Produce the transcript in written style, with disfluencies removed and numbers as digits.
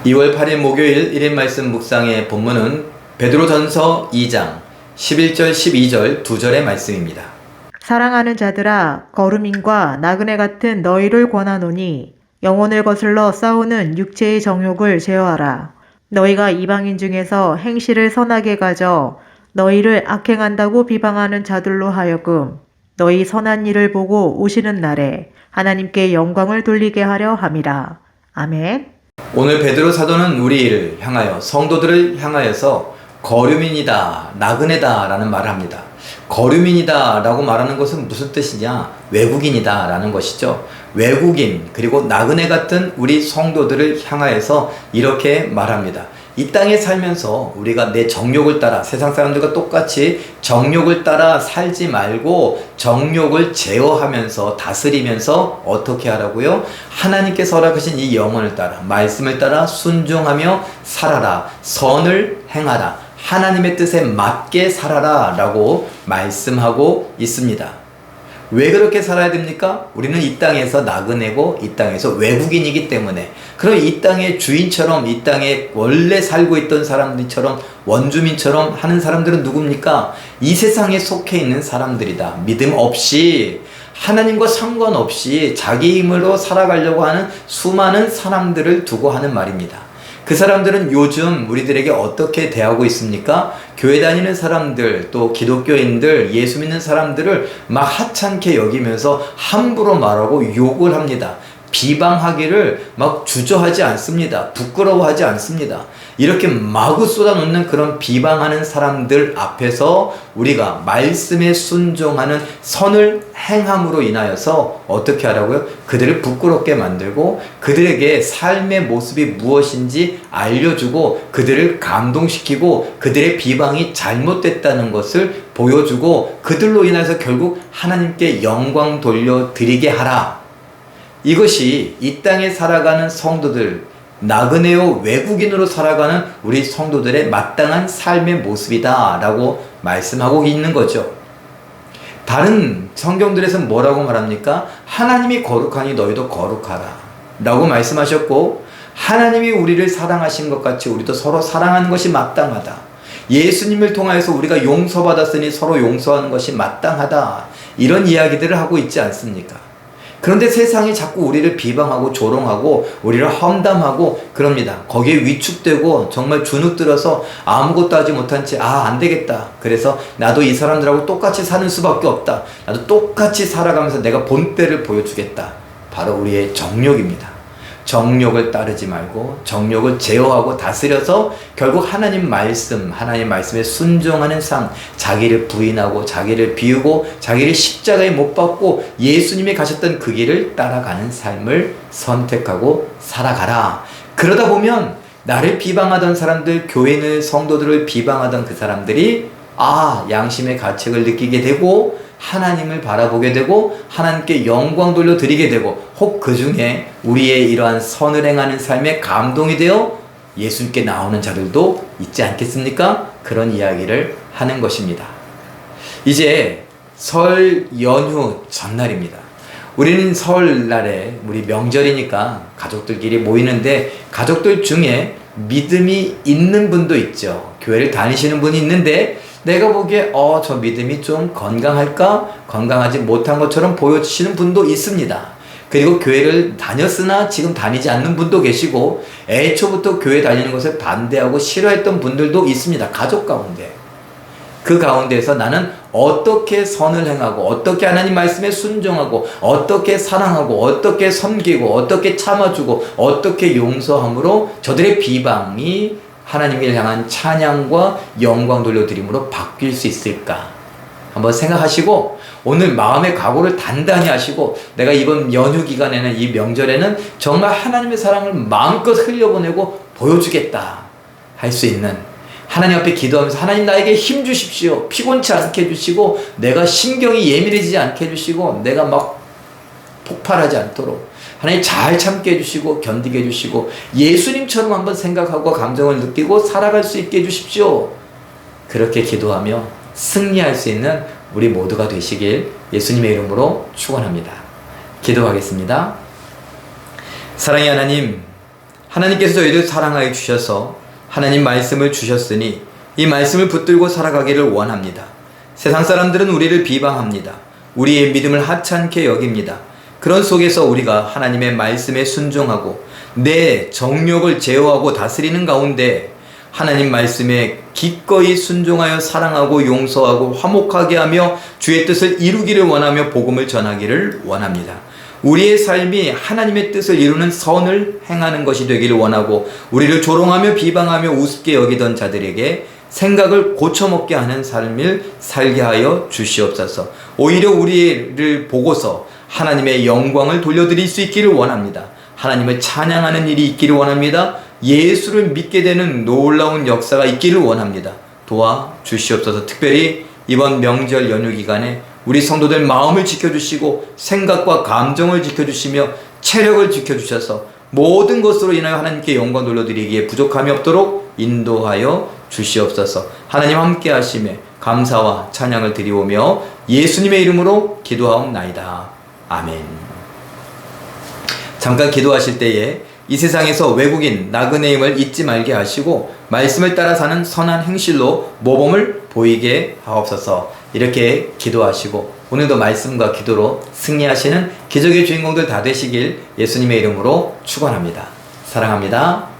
2월 8일 목요일 1인 말씀 묵상의 본문은 베드로전서 2장 11절 12절 2절의 말씀입니다. 사랑하는 자들아, 거루민과 나그네 같은 너희를 권하노니 영혼을 거슬러 싸우는 육체의 정욕을 제어하라. 너희가 이방인 중에서 행실을 선하게 가져 너희를 악행한다고 비방하는 자들로 하여금 너희 선한 일을 보고 오시는 날에 하나님께 영광을 돌리게 하려 함이라. 아멘. 오늘 베드로 사도는 우리를 향하여 성도들을 향하여서 거류민이다, 나그네다 라는 말을 합니다. 거류민이다 라고 말하는 것은 무슨 뜻이냐? 외국인이다 라는 것이죠. 외국인 그리고 나그네 같은 우리 성도들을 향하여서 이렇게 말합니다. 이 땅에 살면서 우리가 내 정욕을 따라 세상 사람들과 똑같이 정욕을 따라 살지 말고 정욕을 제어하면서 다스리면서 어떻게 하라고요? 하나님께서 허락하신 이 영혼을 따라 말씀을 따라 순종하며 살아라. 선을 행하라. 하나님의 뜻에 맞게 살아라 라고 말씀하고 있습니다. 왜 그렇게 살아야 됩니까? 우리는 이 땅에서 나그네고 이 땅에서 외국인이기 때문에, 그럼 이 땅의 주인처럼 이 땅에 원래 살고 있던 사람들처럼 원주민처럼 하는 사람들은 누굽니까? 이 세상에 속해 있는 사람들이다. 믿음 없이 하나님과 상관없이 자기 힘으로 살아가려고 하는 수많은 사람들을 두고 하는 말입니다. 그 사람들은 요즘 우리들에게 어떻게 대하고 있습니까? 교회 다니는 사람들, 또 기독교인들, 예수 믿는 사람들을 막 하찮게 여기면서 함부로 말하고 욕을 합니다. 비방하기를 막 주저하지 않습니다. 부끄러워하지 않습니다. 이렇게 마구 쏟아놓는 그런 비방하는 사람들 앞에서 우리가 말씀에 순종하는 선을 행함으로 인하여서 어떻게 하라고요? 그들을 부끄럽게 만들고 그들에게 삶의 모습이 무엇인지 알려주고 그들을 감동시키고 그들의 비방이 잘못됐다는 것을 보여주고 그들로 인해서 결국 하나님께 영광 돌려드리게 하라. 이것이 이 땅에 살아가는 성도들, 나그네요 외국인으로 살아가는 우리 성도들의 마땅한 삶의 모습이다 라고 말씀하고 있는 거죠. 다른 성경들에서는 뭐라고 말합니까? 하나님이 거룩하니 너희도 거룩하라 라고 말씀하셨고, 하나님이 우리를 사랑하신 것 같이 우리도 서로 사랑하는 것이 마땅하다. 예수님을 통하여서 우리가 용서받았으니 서로 용서하는 것이 마땅하다. 이런 이야기들을 하고 있지 않습니까? 그런데 세상이 자꾸 우리를 비방하고 조롱하고 우리를 험담하고 그럽니다. 거기에 위축되고 정말 주눅 들어서 아무것도 하지 못한 채 안 되겠다. 그래서 나도 이 사람들하고 똑같이 사는 수밖에 없다. 나도 똑같이 살아가면서 내가 본때를 보여주겠다. 바로 우리의 정욕입니다. 정욕을 따르지 말고 정욕을 제어하고 다스려서 결국 하나님 말씀에 순종하는 삶, 자기를 부인하고 자기를 비우고 자기를 십자가에 못 박고 예수님이 가셨던 그 길을 따라가는 삶을 선택하고 살아가라. 그러다 보면 나를 비방하던 사람들, 교회는 성도들을 비방하던 그 사람들이 양심의 가책을 느끼게 되고 하나님을 바라보게 되고 하나님께 영광 돌려드리게 되고 혹 그 중에 우리의 이러한 선을 행하는 삶에 감동이 되어 예수님께 나오는 자들도 있지 않겠습니까? 그런 이야기를 하는 것입니다. 이제 설 연휴 전날입니다. 우리는 설날에 우리 명절이니까 가족들끼리 모이는데 가족들 중에 믿음이 있는 분도 있죠. 교회를 다니시는 분이 있는데 내가 보기에 저 믿음이 좀 건강할까? 건강하지 못한 것처럼 보여지시는 분도 있습니다. 그리고 교회를 다녔으나 지금 다니지 않는 분도 계시고 애초부터 교회 다니는 것을 반대하고 싫어했던 분들도 있습니다. 가족 가운데. 그 가운데서 나는 어떻게 선을 행하고 어떻게 하나님 말씀에 순종하고 어떻게 사랑하고 어떻게 섬기고 어떻게 참아주고 어떻게 용서함으로 저들의 비방이 하나님을 향한 찬양과 영광 돌려드림으로 바뀔 수 있을까? 한번 생각하시고 오늘 마음의 각오를 단단히 하시고 내가 이번 연휴 기간에는 이 명절에는 정말 하나님의 사랑을 마음껏 흘려보내고 보여주겠다 할 수 있는, 하나님 앞에 기도하면서 하나님 나에게 힘 주십시오. 피곤치 않게 해주시고 내가 신경이 예민해지지 않게 해주시고 내가 막 폭발하지 않도록 하나님 잘 참게 해주시고 견디게 해주시고 예수님처럼 한번 생각하고 감정을 느끼고 살아갈 수 있게 해주십시오. 그렇게 기도하며 승리할 수 있는 우리 모두가 되시길 예수님의 이름으로 축원합니다. 기도하겠습니다. 사랑의 하나님, 하나님께서 저희를 사랑하여 주셔서 하나님 말씀을 주셨으니 이 말씀을 붙들고 살아가기를 원합니다. 세상 사람들은 우리를 비방합니다. 우리의 믿음을 하찮게 여깁니다. 그런 속에서 우리가 하나님의 말씀에 순종하고 내 정욕을 제어하고 다스리는 가운데 하나님 말씀에 기꺼이 순종하여 사랑하고 용서하고 화목하게 하며 주의 뜻을 이루기를 원하며 복음을 전하기를 원합니다. 우리의 삶이 하나님의 뜻을 이루는 선을 행하는 것이 되기를 원하고 우리를 조롱하며 비방하며 우습게 여기던 자들에게 생각을 고쳐먹게 하는 삶을 살게 하여 주시옵소서. 오히려 우리를 보고서 하나님의 영광을 돌려드릴 수 있기를 원합니다. 하나님을 찬양하는 일이 있기를 원합니다. 예수를 믿게 되는 놀라운 역사가 있기를 원합니다. 도와 주시옵소서. 특별히 이번 명절 연휴 기간에 우리 성도들 마음을 지켜주시고 생각과 감정을 지켜주시며 체력을 지켜주셔서 모든 것으로 인하여 하나님께 영광 돌려드리기에 부족함이 없도록 인도하여 주시옵소서. 하나님 함께 하심에 감사와 찬양을 드리오며 예수님의 이름으로 기도하옵나이다. 아멘. 잠깐 기도하실 때에 이 세상에서 외국인 나그네임을 잊지 말게 하시고 말씀을 따라 사는 선한 행실로 모범을 보이게 하옵소서. 이렇게 기도하시고 오늘도 말씀과 기도로 승리하시는 기적의 주인공들 다 되시길 예수님의 이름으로 축원합니다. 사랑합니다.